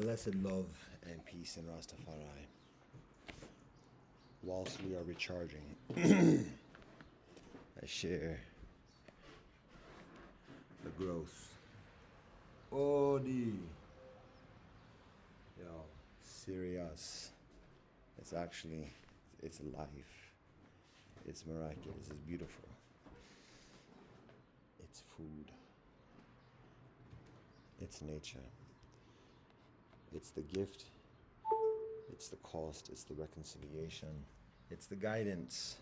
Blessed love and peace in Rastafari. Whilst we are recharging, I share the growth. Yo, serious. It's life. It's miraculous. It's beautiful. It's food. It's nature. It's the gift. It's the cost. It's the reconciliation. It's the guidance.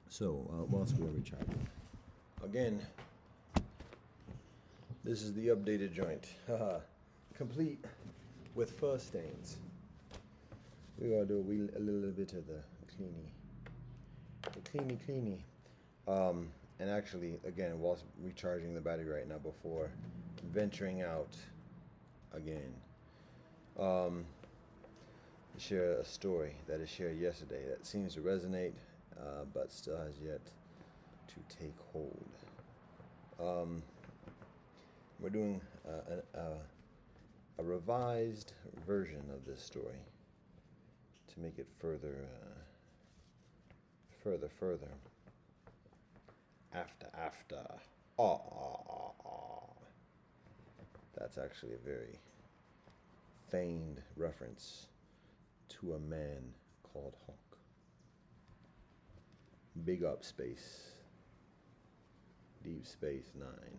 So, whilst we are recharging, again, this is the updated joint. Complete with fur stains. We're going to do a little bit of the cleany. And actually, again, whilst recharging the battery right now before venturing out again, share a story that is shared yesterday that seems to resonate, but still has yet to take hold. We're doing a revised version of this story to make it further. After. That's actually a very feigned reference to a man called Hawk. Big up space. Deep Space Nine.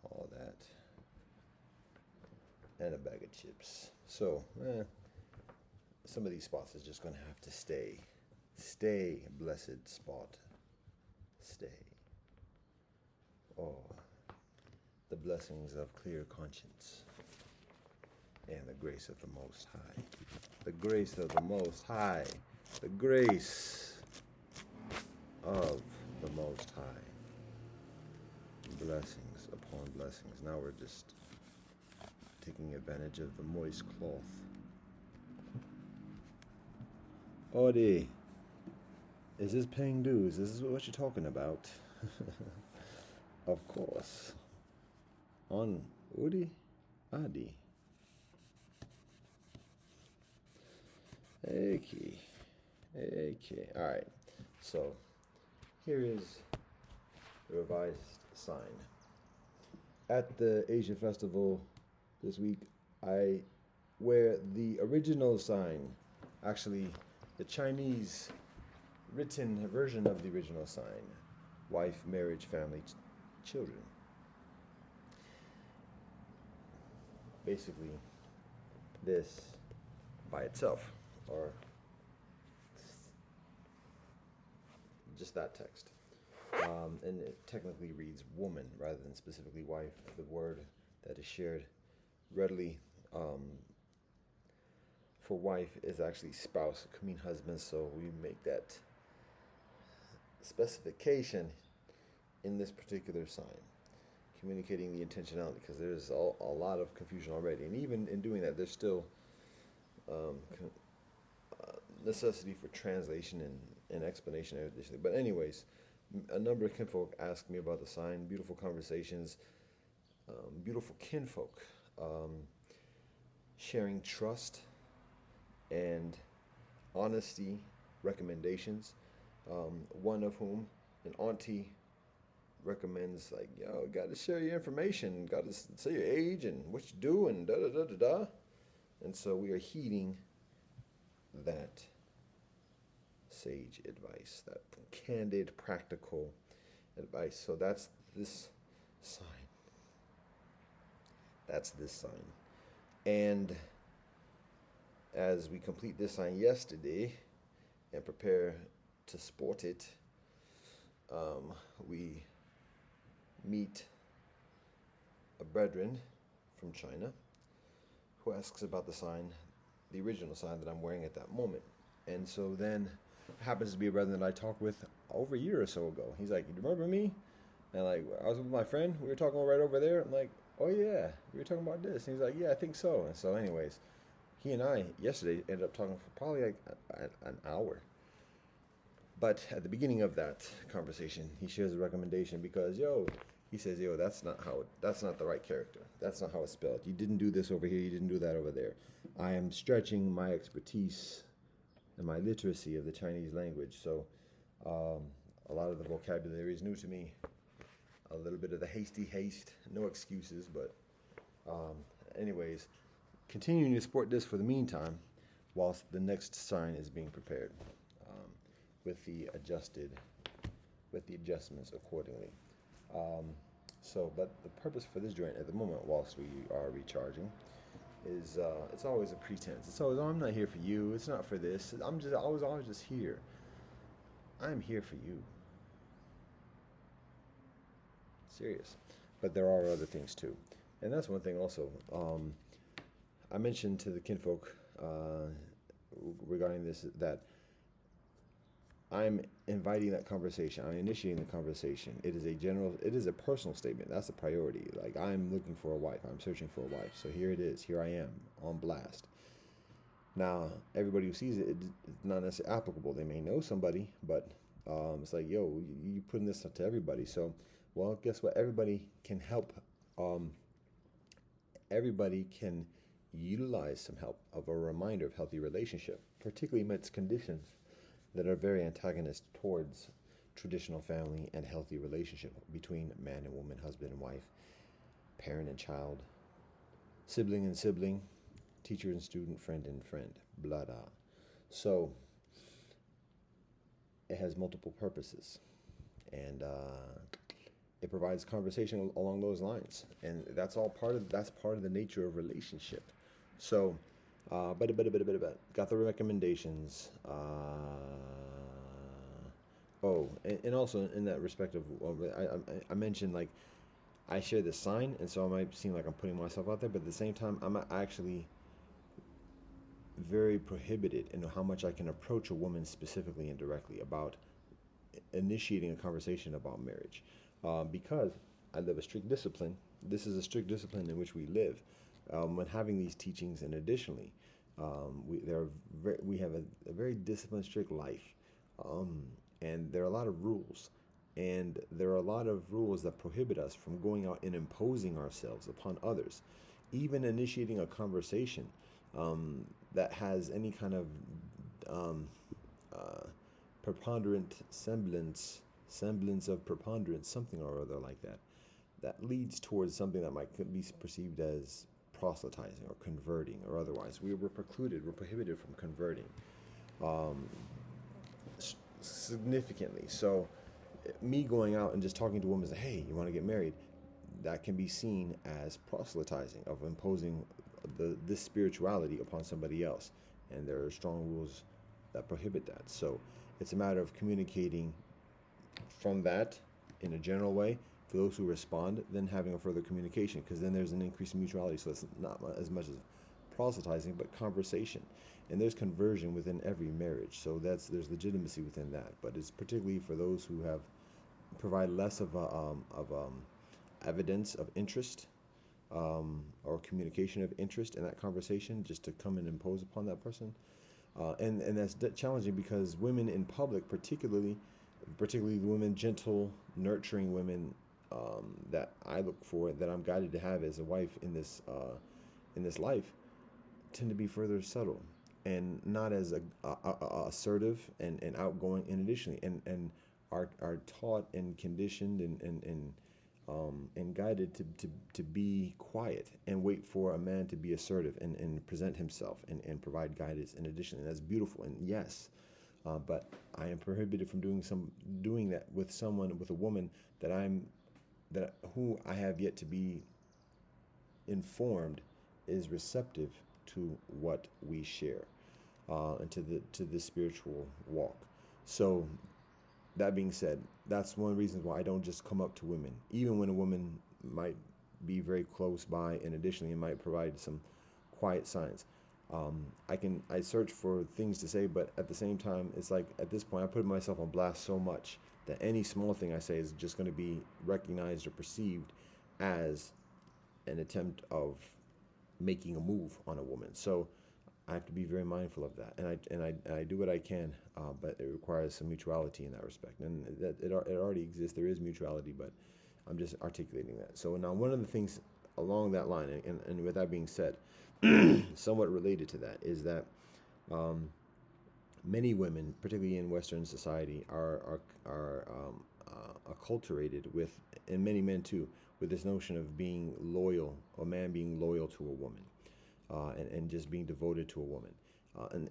All that. And a bag of chips. So, some of these spots is just going to have to stay. Stay, blessed spot. Stay. Oh, the blessings of clear conscience and the grace of the Most High. The grace of the Most High. The grace of the Most High. Blessings upon blessings. Now we're just taking advantage of the moist cloth. Odi, is this paying dues? This is what you're talking about. Of course. On Udi Adi. Okay. Alright. So here is the revised sign. At the Asia Festival this week, I wear the original sign. Actually, the Chinese written version of the original sign. Wife, marriage, family, children. Basically, this by itself, or just that text. And it technically reads woman rather than specifically wife. The word that is shared readily for wife is actually spouse, could mean husband, so we make that specification in this particular sign, communicating the intentionality, because there's a lot of confusion already, and even in doing that, there's still necessity for translation and explanation additionally. But anyways, a number of kinfolk asked me about the sign. Beautiful conversations, beautiful kinfolk, sharing trust and honesty recommendations. One of whom, an auntie, recommends, like, yo, got to share your information, got to say your age and what you do and da. And so we are heeding that sage advice, that candid, practical advice. So that's this sign. And as we complete this sign yesterday and prepare to sport it, we meet a brethren from China who asks about the sign, the original sign that I'm wearing at that moment. And so then happens to be a brethren that I talked with over a year or so ago. He's like, you remember me? And like, I was with my friend, we were talking right over there. I'm like, oh yeah, we were talking about this. And he's like, yeah, I think so. And so anyways, he and I yesterday ended up talking for probably like an hour. But at the beginning of that conversation, he shares a recommendation because, he says, "Yo, that's not the right character. That's not how it's spelled. You didn't do this over here. You didn't do that over there." I am stretching my expertise and my literacy of the Chinese language, so um, a lot of the vocabulary is new to me. A little bit of the hasty haste, no excuses, but um, anyways, continuing to sport this for the meantime, whilst the next sign is being prepared um, with the adjustments accordingly. Um, but the purpose for this joint at the moment, whilst we are recharging, is it's always a pretense. It's always, oh, I'm not here for you. It's not for this. I was always just here. I'm here for you. Serious. But there are other things too. And that's one thing also. I mentioned to the kinfolk regarding this that I'm inviting that conversation. I'm initiating the conversation. It is a personal statement. That's a priority. Like, I'm looking for a wife. I'm searching for a wife. So here it is. Here I am on blast. Now, everybody who sees it's not necessarily applicable. They may know somebody, but it's like, yo, you putting this to everybody. So, well, guess what? Everybody can help. Everybody can utilize some help of a reminder of healthy relationship, particularly amidst conditions that are very antagonist towards traditional family and healthy relationship between man and woman, husband and wife, parent and child, sibling and sibling, teacher and student, friend and friend, blah, blah. So it has multiple purposes, and it provides conversation along those lines, and that's part of the nature of relationship. So, got the recommendations. And also in that respect of, I mentioned, like, I share this sign, and so I might seem like I'm putting myself out there, but at the same time, I'm actually very prohibited in how much I can approach a woman specifically and directly about initiating a conversation about marriage, because I live a strict discipline. This is a strict discipline in which we live. When having these teachings, and additionally, we have a very disciplined, strict life, and there are a lot of rules, and there are a lot of rules that prohibit us from going out and imposing ourselves upon others, even initiating a conversation that has any kind of preponderant semblance of preponderance, something or other like that, that leads towards something that might be perceived as proselytizing or converting or otherwise. We're prohibited from converting significantly. So me going out and just talking to women and say, hey, you want to get married, that can be seen as proselytizing, of imposing this spirituality upon somebody else. And there are strong rules that prohibit that. So it's a matter of communicating from that in a general way. For those who respond, then having a further communication, because then there's an increase in mutuality. So it's not as much as proselytizing, but conversation. And there's conversion within every marriage. So there's legitimacy within that. But it's particularly for those who provide less of evidence of interest, or communication of interest in that conversation, just to come and impose upon that person. And that's challenging, because women in public, particularly the women, gentle, nurturing women, that I look for, that I'm guided to have as a wife in this life, tend to be further subtle and not as assertive and outgoing. And additionally, and are taught and conditioned and guided to be quiet and wait for a man to be assertive and present himself and provide guidance in addition. And that's beautiful. And yes, but I am prohibited from doing that with a woman who I have yet to be informed is receptive to what we share, and to the spiritual walk. So that being said, that's one of the reasons why I don't just come up to women, even when a woman might be very close by, and additionally it might provide some quiet signs. I search for things to say, but at the same time, it's like, at this point, I put myself on blast so much that any small thing I say is just going to be recognized or perceived as an attempt of making a move on a woman. So I have to be very mindful of that, and I do what I can, but it requires some mutuality in that respect, and it already exists. There is mutuality, but I'm just articulating that. So now one of the things along that line, and with that being said, somewhat related to that, is that um, many women, particularly in Western society, are acculturated with, and many men too, with this notion of being loyal, a man being loyal to a woman, and just being devoted to a woman,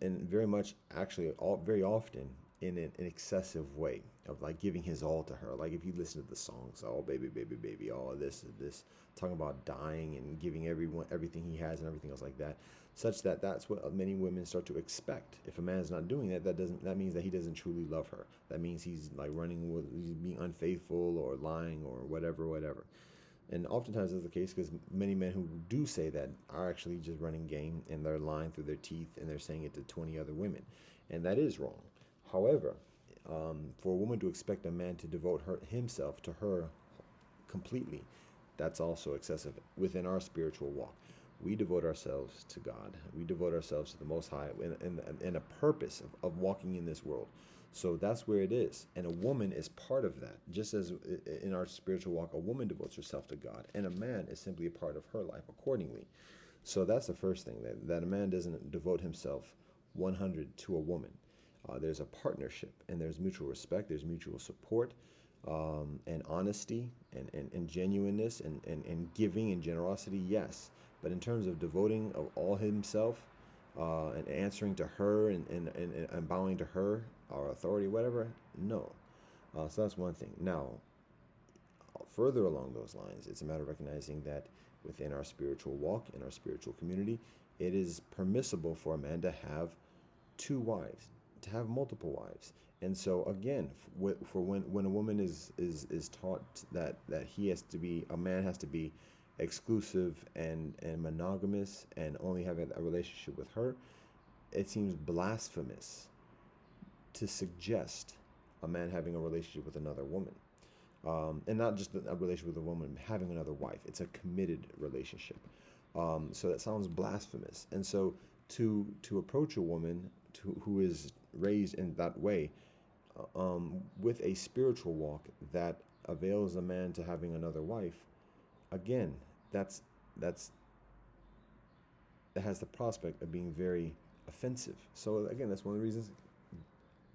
and very much actually very often in an excessive way of like giving his all to her. Like if you listen to the songs, oh baby, baby, baby, all of this, talking about dying and giving everyone everything he has and everything else like that, such that that's what many women start to expect. If a man is not doing that, that means that he doesn't truly love her. That means he's like he's being unfaithful or lying or whatever. And oftentimes that's the case because many men who do say that are actually just running game and they're lying through their teeth and they're saying it to 20 other women. And that is wrong. However, for a woman to expect a man to devote himself to her completely, that's also excessive within our spiritual walk. We devote ourselves to God. We devote ourselves to the Most High in a purpose of walking in this world. So that's where it is. And a woman is part of that. Just as in our spiritual walk, a woman devotes herself to God, and a man is simply a part of her life accordingly. So that's the first thing, that a man doesn't devote himself 100 to a woman. There's a partnership, and there's mutual respect, there's mutual support, and honesty, and genuineness, and giving and generosity, yes. But in terms of devoting of all himself, and answering to her, and bowing to her, our authority, whatever, no. So that's one thing. Now, further along those lines, it's a matter of recognizing that within our spiritual walk, in our spiritual community, it is permissible for a man to have two wives, to have multiple wives. And so again, for when a woman is taught that a man has to be exclusive and monogamous and only having a relationship with her, it seems blasphemous to suggest a man having a relationship with another woman. And not just a relationship with a woman, having another wife. It's a committed relationship. So that sounds blasphemous. And so to approach a woman who is raised in that way, with a spiritual walk that avails a man to having another wife, again, that has the prospect of being very offensive. So again, that's one of the reasons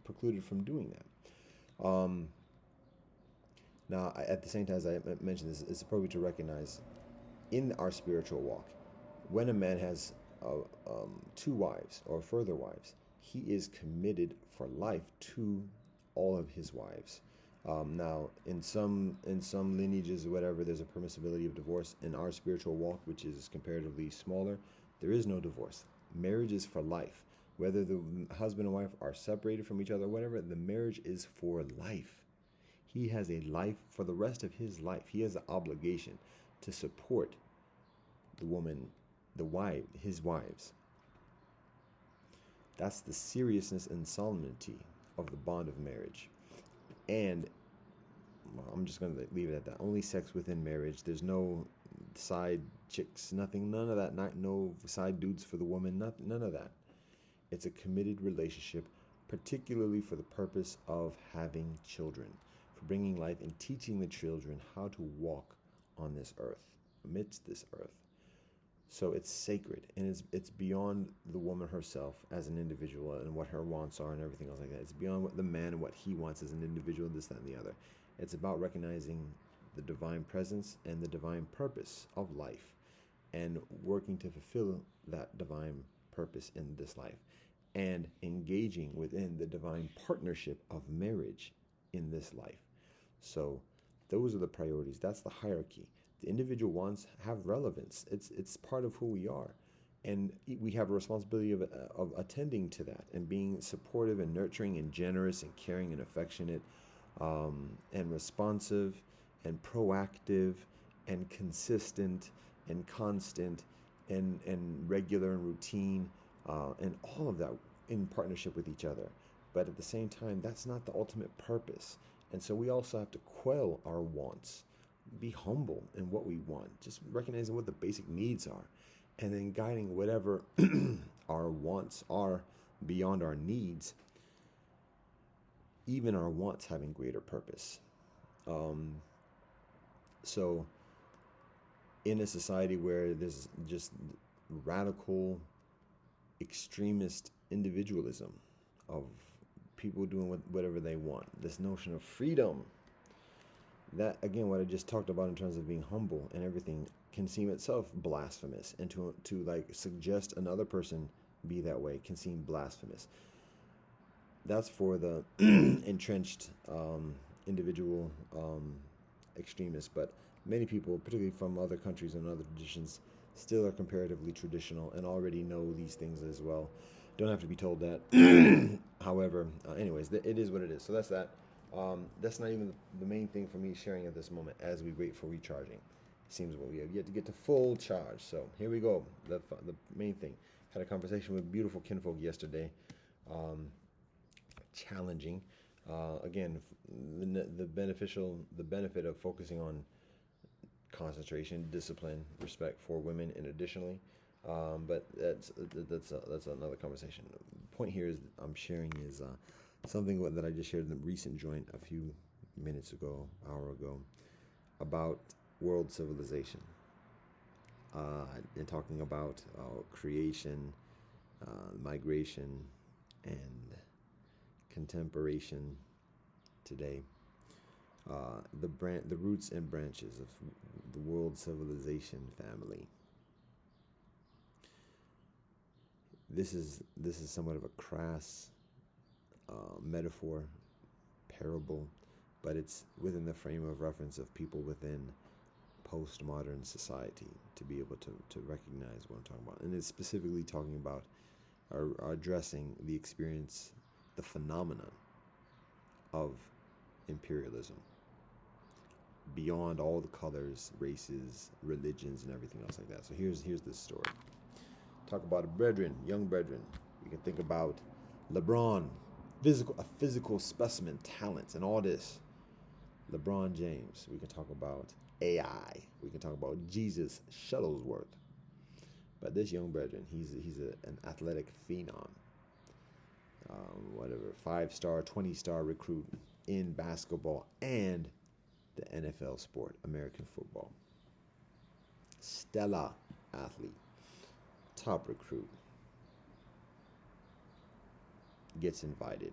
precluded from doing that. Now, at the same time, as I mentioned this, it's appropriate to recognize in our spiritual walk, when a man has two wives or further wives, he is committed for life to all of his wives. Now, in some lineages or whatever, there's a permissibility of divorce. In our spiritual walk, which is comparatively smaller, there is no divorce. Marriage is for life. Whether the husband and wife are separated from each other or whatever, the marriage is for life. He has a life for the rest of his life. He has an obligation to support the woman, his wives. That's the seriousness and solemnity of the bond of marriage. And I'm just going to leave it at that. Only sex within marriage. There's no side chicks, nothing, none of that. No side dudes for the woman, none of that. It's a committed relationship, particularly for the purpose of having children, for bringing life and teaching the children how to walk on this earth, amidst this earth. So it's sacred, and it's beyond the woman herself as an individual and what her wants are and everything else like that. It's beyond what the man and what he wants as an individual, this, that, and the other. It's about recognizing the divine presence and the divine purpose of life and working to fulfill that divine purpose in this life and engaging within the divine partnership of marriage in this life. So those are the priorities. That's the hierarchy. The individual wants have relevance. It's part of who we are, and we have a responsibility of attending to that and being supportive and nurturing and generous and caring and affectionate, and responsive and proactive and consistent and constant and regular and routine, and all of that in partnership with each other. But at the same time, that's not the ultimate purpose. And so we also have to quell our wants, be humble in what we want, just recognizing what the basic needs are, and then guiding whatever our wants are beyond our needs, even our wants having greater purpose. So, in a society where there's just radical extremist individualism of people doing whatever they want, this notion of freedom, that again, what I just talked about in terms of being humble and everything, can seem itself blasphemous, and to like suggest another person be that way can seem blasphemous. That's for the entrenched individual extremists, but many people, particularly from other countries and other traditions, still are comparatively traditional and already know these things as well. Don't have to be told that. However, anyways, it is what it is. So that's that. That's not even the main thing for me sharing at this moment as we wait for recharging. It seems what we have yet to get to full charge. So here we go. The main thing. Had a conversation with beautiful kinfolk yesterday. Challenging. Again, the benefit of focusing on concentration, discipline, respect for women, and additionally, but that's another conversation. The point here is I'm sharing is something that I just shared in the recent joint a few minutes ago, hour ago, about world civilization, and talking about creation, migration, and contemporation today. The roots and branches of the world civilization family. This is somewhat of a crass metaphor, parable, but it's within the frame of reference of people within postmodern society to be able to recognize what I'm talking about. And it's specifically talking about or addressing the experience, the phenomenon of imperialism beyond all the colors, races, religions, and everything else like that. So here's this story. Talk about a brethren, young brethren. You can think about LeBron, a physical specimen, talents, and all this. LeBron James. We can talk about AI. We can talk about Jesus Shuttlesworth. But this young brethren, he's an athletic phenom. Whatever, 5-star, 20-star recruit in basketball and the NFL sport, American football. Stellar athlete, top recruit, gets invited,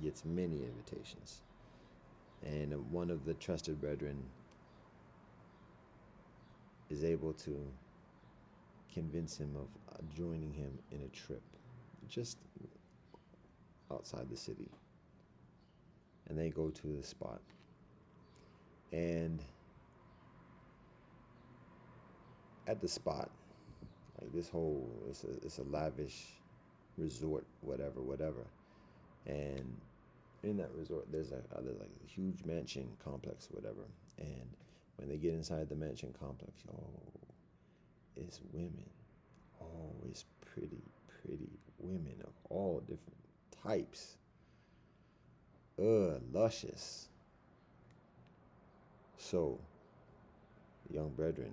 gets many invitations. And one of the trusted brethren is able to convince him of joining him in a trip just outside the city. And they go to the spot. And at the spot, like this whole, it's a lavish resort, whatever. And in that resort, there's like a huge mansion complex, whatever. And when they get inside the mansion complex, it's women. Oh, it's pretty women of all different types. Luscious. So, young brethren,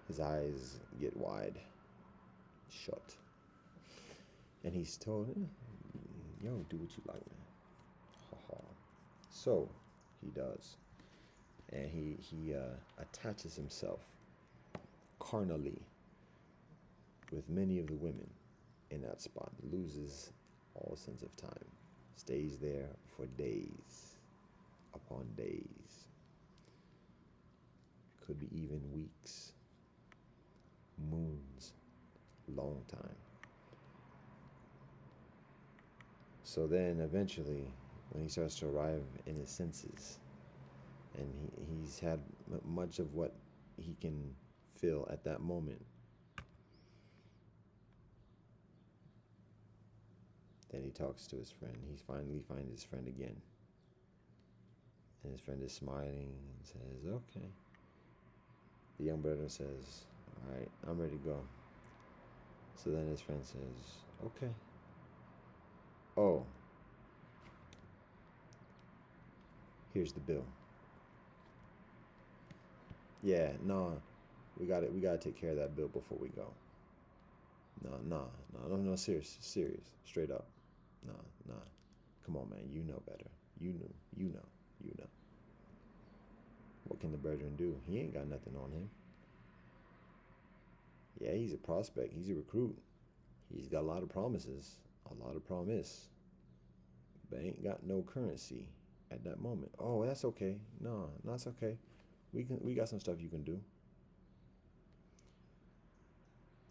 his eyes get wide, shut. And he's told, do what you like, man. Ha ha. So, he does. And he attaches himself carnally with many of the women in that spot, loses all sense of time, stays there for days upon days, could be even weeks, moons, long time. So then eventually, when he starts to arrive in his senses, and he's had much of what he can feel at that moment, then he talks to his friend. He finally finds his friend again. And his friend is smiling and says, okay. The young brother says, all right, I'm ready to go. So then his friend says, okay. Oh, here's the bill. Yeah, no, we gotta take care of that bill before we go. No, serious, straight up. Nah. Come on, man, you know better. You know. you know. What can the brethren do? He ain't got nothing on him. Yeah, he's a prospect. He's a recruit. He's got a lot of promises, a lot of promise, but ain't got no currency at that moment. Oh, that's okay. No, that's okay. We got some stuff you can do.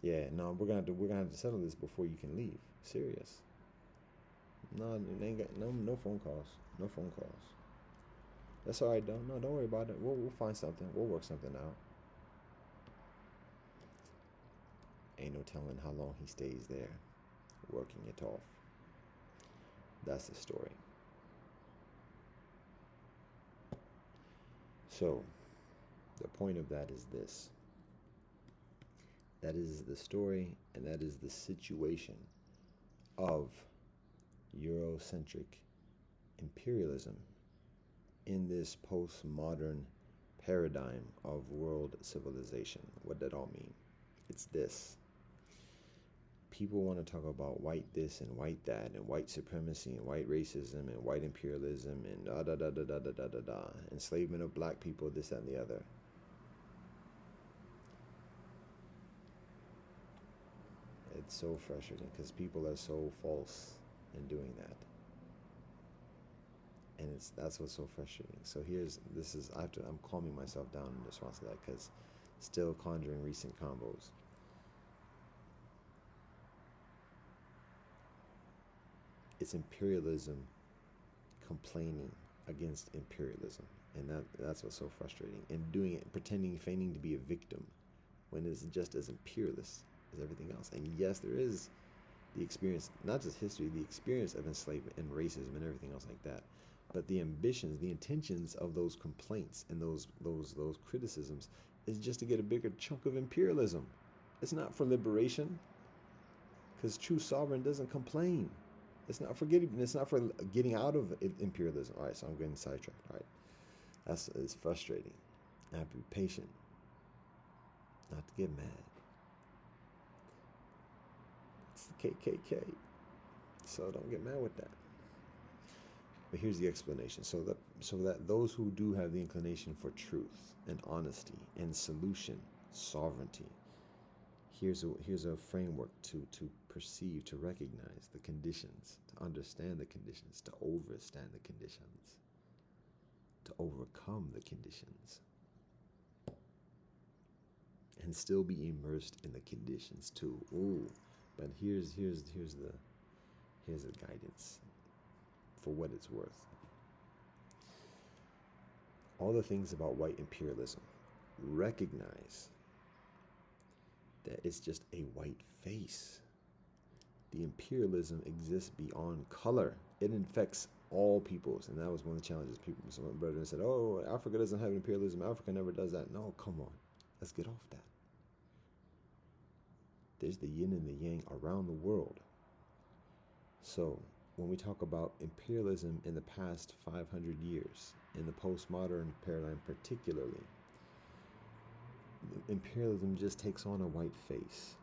Yeah, no, we're gonna have to settle this before you can leave. Serious. No, they ain't got no phone calls. No phone calls. That's all right, though. No, don't worry about it. We'll find something. We'll work something out. Ain't no telling how long he stays there, working it off. That's the story. So, the point of that is this. That is the story, and that is the situation of Eurocentric imperialism in this postmodern paradigm of world civilization. What that all mean? It's this. People want to talk about white this and white that and white supremacy and white racism and white imperialism and da da da da da da da da da, enslavement of black people, this that, and the other. It's so frustrating because people are so false in doing that, and that's what's so frustrating. So I'm calming myself down in response to that because still conjuring recent combos. It's imperialism complaining against imperialism, and that's what's so frustrating. And doing it, feigning to be a victim, when it's just as imperialist as everything else. And yes, there is the experience, not just history, the experience of enslavement and racism and everything else like that. But the ambitions, the intentions of those complaints and those criticisms is just to get a bigger chunk of imperialism. It's not for liberation, because true sovereign doesn't complain. It's not for getting out of imperialism. All right, so I'm getting sidetracked. All right, it's frustrating. I have to be patient, not to get mad. It's the KKK, so don't get mad with that. But here's the explanation. So that those who do have the inclination for truth and honesty and solution, sovereignty, here's a framework to perceive, to recognize the conditions, to understand the conditions, to overstand the conditions, to overcome the conditions, and still be immersed in the conditions too. Ooh, but here's the guidance for what it's worth. All the things about white imperialism, recognize that it's just a white face. The imperialism exists beyond color. It infects all peoples, and that was one of the challenges. Some brethren said, "Oh, Africa doesn't have imperialism. Africa never does that." No, come on, let's get off that. There's the yin and the yang around the world. So when we talk about imperialism in the past 500 years, in the postmodern paradigm particularly, imperialism just takes on a white face.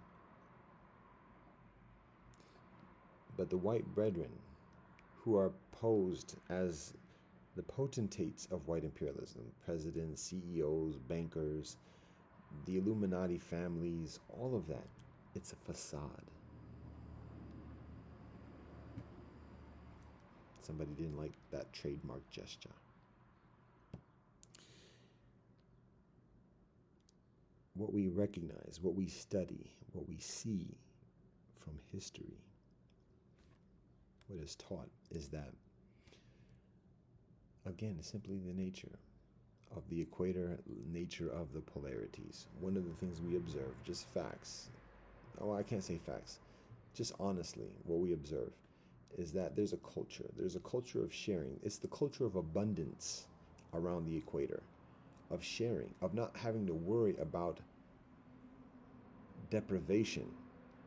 But the white brethren, who are posed as the potentates of white imperialism, presidents, CEOs, bankers, the Illuminati families, all of that, it's a facade. Somebody didn't like that trademark gesture. What we recognize, what we study, what we see from history, what is taught is that, again, simply the nature of the equator, nature of the polarities. One of the things we observe, just facts. Oh, I can't say facts. Just honestly, what we observe is that there's a culture. There's a culture of sharing. It's the culture of abundance around the equator, of sharing, of not having to worry about deprivation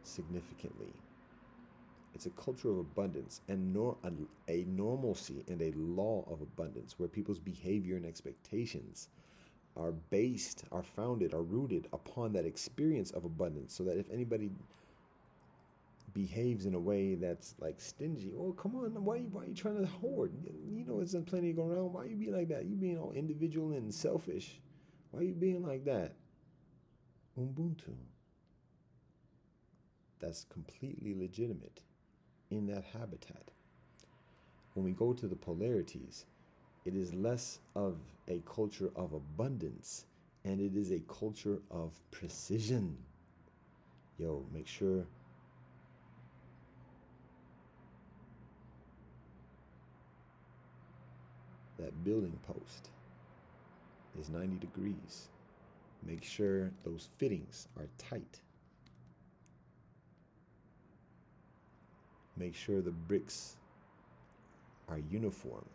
significantly. It's a culture of abundance and a normalcy and a law of abundance where people's behavior and expectations are founded, are rooted upon that experience of abundance, so that if anybody behaves in a way that's like stingy. Oh, come on, why you trying to hoard? You know, there's plenty going around. Why you be like that? You being all individual and selfish. Why you being like that? Ubuntu. That's completely legitimate in that habitat. When we go to the polarities, it is less of a culture of abundance and it is a culture of precision. Yo, make sure that building post is 90 degrees. Make sure those fittings are tight. Make sure the bricks are uniform.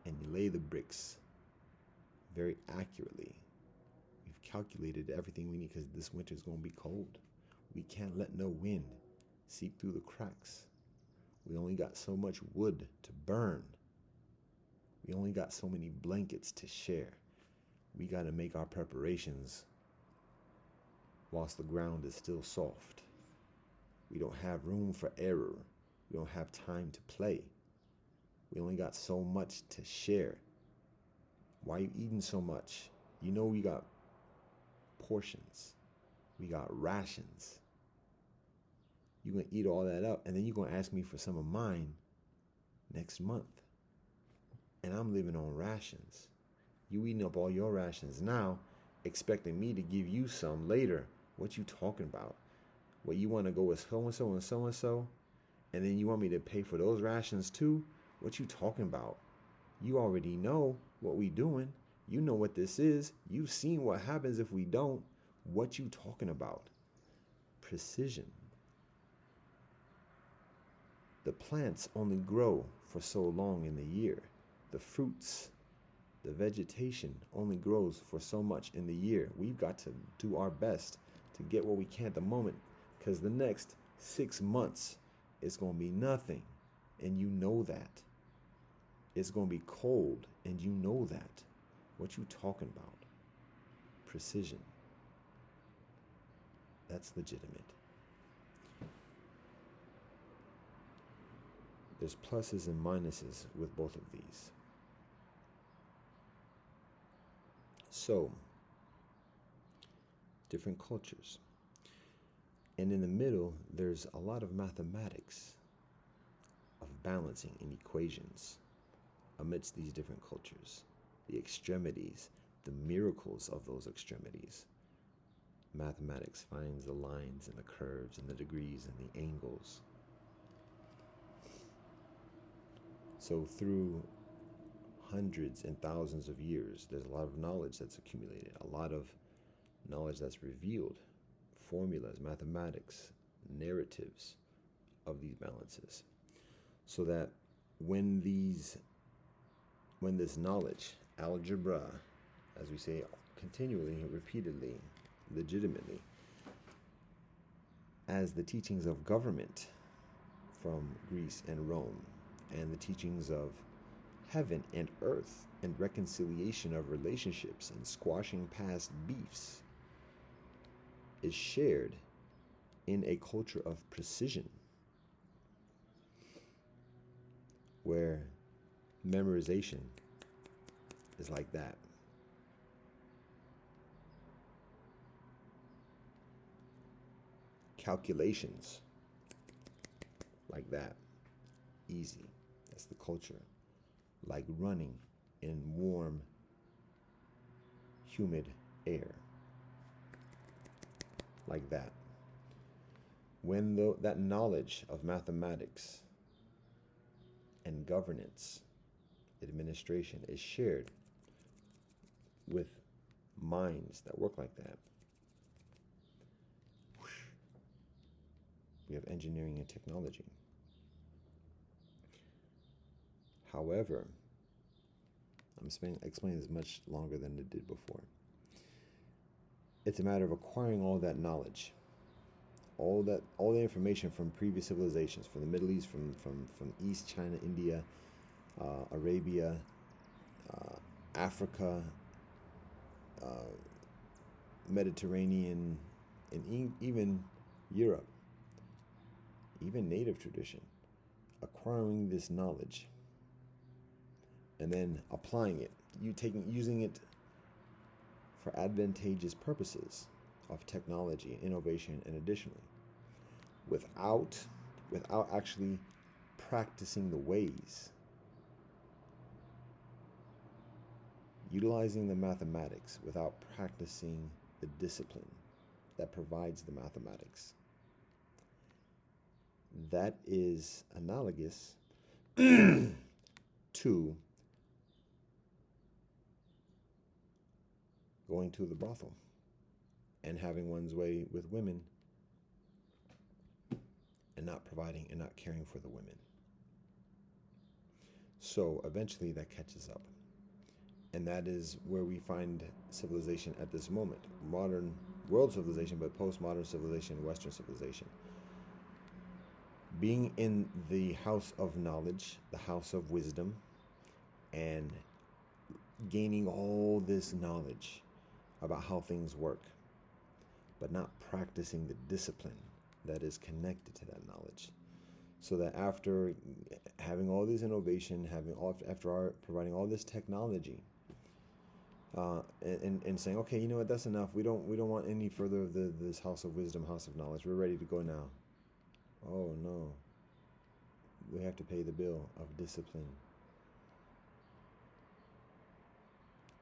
And you lay the bricks very accurately. We've calculated everything we need because this winter is going to be cold. We can't let no wind seep through the cracks. We only got so much wood to burn. We only got so many blankets to share. We got to make our preparations whilst the ground is still soft. We don't have room for error. We don't have time to play. We only got so much to share. Why are you eating so much? You know we got portions. We got rations. You're going to eat all that up, and then you're going to ask me for some of mine next month. And I'm living on rations. You eating up all your rations now, expecting me to give you some later. What you talking about? What, you want to go with so-and-so and so-and-so? And then you want me to pay for those rations too? What you talking about? You already know what we doing. You know what this is. You've seen what happens if we don't. What you talking about? Precision. The plants only grow for so long in the year. The fruits, the vegetation only grows for so much in the year. We've got to do our best to get what we can at the moment, because the next 6 months is going to be nothing, and you know that. It's going to be cold, and you know that. What you talking about? Precision. That's legitimate. There's pluses and minuses with both of these. So, different cultures. And in the middle, there's a lot of mathematics of balancing in equations amidst these different cultures. The extremities, the miracles of those extremities. Mathematics finds the lines and the curves and the degrees and the angles. So through hundreds and thousands of years, there's a lot of knowledge that's accumulated, a lot of knowledge that's revealed, formulas, mathematics, narratives of these balances. So that when this knowledge, algebra, as we say continually, repeatedly, legitimately, as the teachings of government from Greece and Rome, and the teachings of heaven and earth and reconciliation of relationships and squashing past beefs is shared in a culture of precision, where memorization is like that. Calculations like that. Easy. That's the culture. Like running in warm, humid air. Like that. When that knowledge of mathematics and governance, administration is shared with minds that work like that, we have engineering and technology. However, I'm explaining this much longer than it did before. It's a matter of acquiring all that knowledge, all the information from previous civilizations, from the Middle East, from East China, India, Arabia, Africa, Mediterranean, and even Europe, even native tradition, acquiring this knowledge and then applying it, using it for advantageous purposes of technology and innovation, and additionally, without actually practicing the ways, utilizing the mathematics without practicing the discipline that provides the mathematics. That is analogous to going to the brothel and having one's way with women and not providing and not caring for the women. So eventually that catches up. And that is where we find civilization at this moment. Modern world civilization, but postmodern civilization, Western civilization. Being in the house of knowledge, the house of wisdom, and gaining all this knowledge about how things work, but not practicing the discipline that is connected to that knowledge. So that after having all this innovation, after providing all this technology, and saying, okay, you know what, that's enough. We don't want any further of this house of wisdom, house of knowledge. We're ready to go now. Oh no, we have to pay the bill of discipline.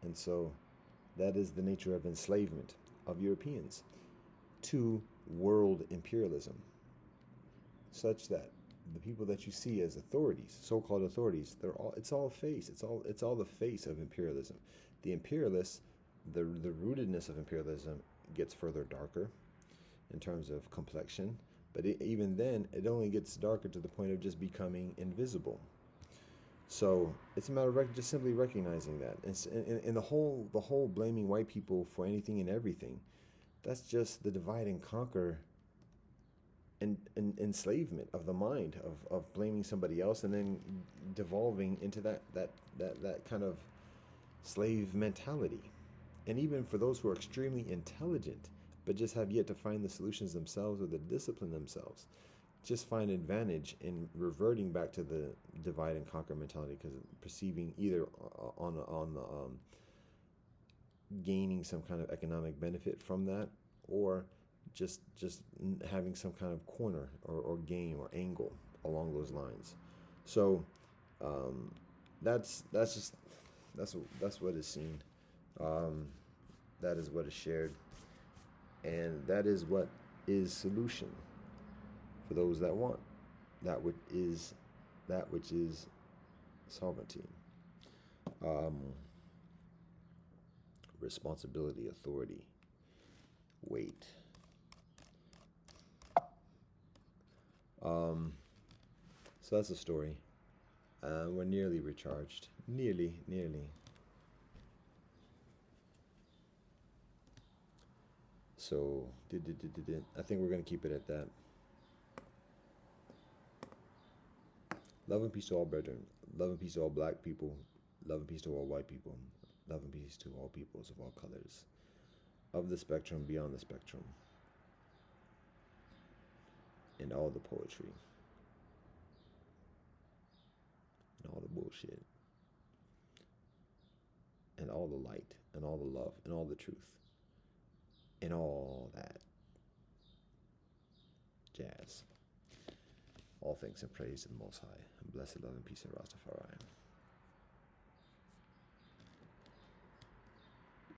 And so that is the nature of enslavement of Europeans to world imperialism, such that the people that you see as authorities, so-called authorities, it's all the face of imperialism. The imperialists, the rootedness of imperialism gets further darker in terms of complexion, but even then, it only gets darker to the point of just becoming invisible. So it's a matter of just simply recognizing that. And the whole blaming white people for anything and everything, that's just the divide and conquer and enslavement of the mind of blaming somebody else and then devolving into that kind of slave mentality. And even for those who are extremely intelligent but just have yet to find the solutions themselves or the discipline themselves, just find advantage in reverting back to the divide and conquer mentality, because perceiving either on gaining some kind of economic benefit from that, or just having some kind of corner or game or angle along those lines. So that's what is seen. That is what is shared, and that is what is solution for those that want that which is sovereignty, responsibility, authority, weight. So that's the story. We're nearly recharged. Nearly. So, I think we're going to keep it at that. Love and peace to all brethren. Love and peace to all black people. Love and peace to all white people. Love and peace to all peoples of all colors. Of the spectrum, beyond the spectrum. And all the poetry. And all the bullshit. And all the light. And all the love. And all the truth. And all that jazz. All thanks and praise to the Most High. And blessed love and peace in Rastafari.